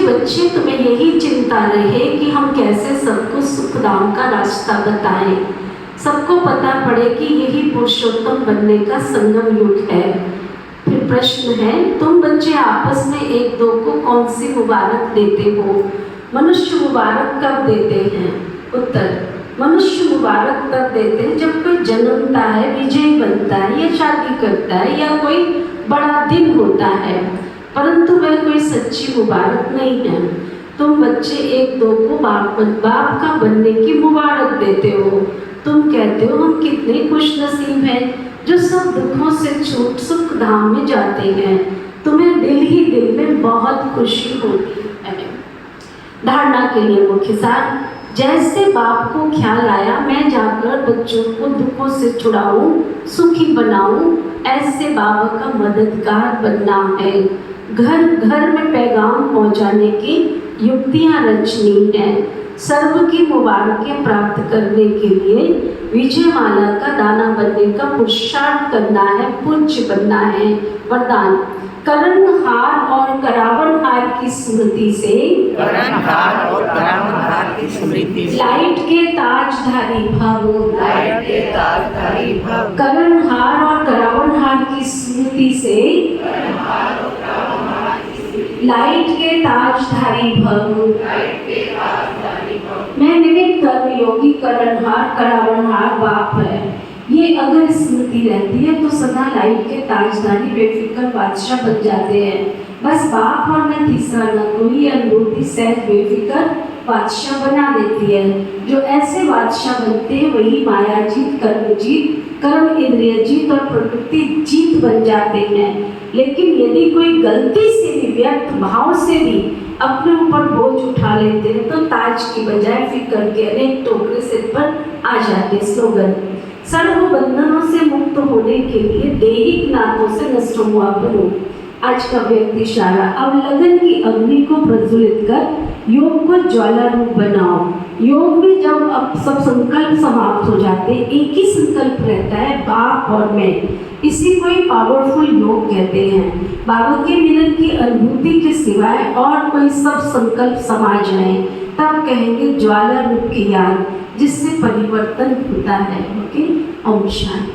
बच्चे तुम्हें यही चिंता रहे कि हम कैसे सबको सुखधाम का रास्ता बताएं, सबको पता पड़े कि यही पुरुषोत्तम बनने का संगम युग है। फिर प्रश्न है, तुम बच्चे आपस में एक दो को कौन सी मुबारक देते हो? मनुष्य मुबारक कब देते हैं? उत्तर, मनुष्य मुबारक तब देते हैं जब कोई जन्मता है, विजयी बनता है या शादी करता है या कोई बड़ा दिन होता है, परंतु वह कोई सच्ची मुबारक नहीं है। तुम बच्चे एक दो को बाप का बनने की मुबारक देते हो। तुम कहते हो हम कितने खुश नसीब हैं जो सब दुखों से छूट सुख धाम में जाते हैं। तुम्हें दिल ही दिल में बहुत खुशी होती है। धारणा के लिए मुख्य सार, जैसे बाप को ख्याल आया मैं जाकर बच्चों को दुखों से छुड़ाऊं, सुखी बनाऊं, ऐसे बाबा का मददगार बनना है। घर घर में पैगाम पहुंचाने की युक्तियां रचनी है। सर्व की मुबारकें प्राप्त करने के लिए विजयमाला का दाना बनने का पुरुषार्थ करना है, पूज्य बनना है। वरदान, करणहार और करावनहार की स्मृति से, करणहार और करावनहार की स्मृति से, लाइट के ताजधारी भव, लाइट के ताजधारी भव। करणहार और करावनहार की स्मृति से, लाइट के ताजधारी भव। मैं निमित्त कर्म योगी करणहार करावनहार बाप है। ये अगर स्मृति रहती है तो सदा लाइट के ताजधारी बेफिक्र बादशाह बन जाते हैं। बस बाप और मैं तीसरा न कोई अनुभूति सहज बेफिक्र बादशाह बना देती है। जो ऐसे बादशाह बनते हैं वही माया जीत, कर्म जीत, कर्म इंद्रिय जीत और प्रकृति जीत बन जाते हैं। लेकिन यदि कोई गलती से भी, व्यर्थ भाव से भी अपने ऊपर बोझ उठा लेते हैं तो ताज की बजाय फिक्र के अनेक टोकरे सिर पर आ जाते। स्लोगन, सर्व बंधनों से मुक्त होने के लिए दैहिक नातों से नष्ट हुआ बनो। आज का व्यक्ति इशारा, अब लगन की अग्नि को प्रज्वलित कर योग को ज्वाला रूप बनाओ। योग में जब अब सब संकल्प समाप्त हो जाते, एक ही संकल्प रहता है, बाप और मैं। इसी को ही पावरफुल योग कहते हैं। बाबा के मिलन की अनुभूति के सिवाय और कोई सब संकल्प समा जाए तब कहेंगे ज्वाला रूप की याद, जिससे परिवर्तन होता है। ओके, ओम शांति।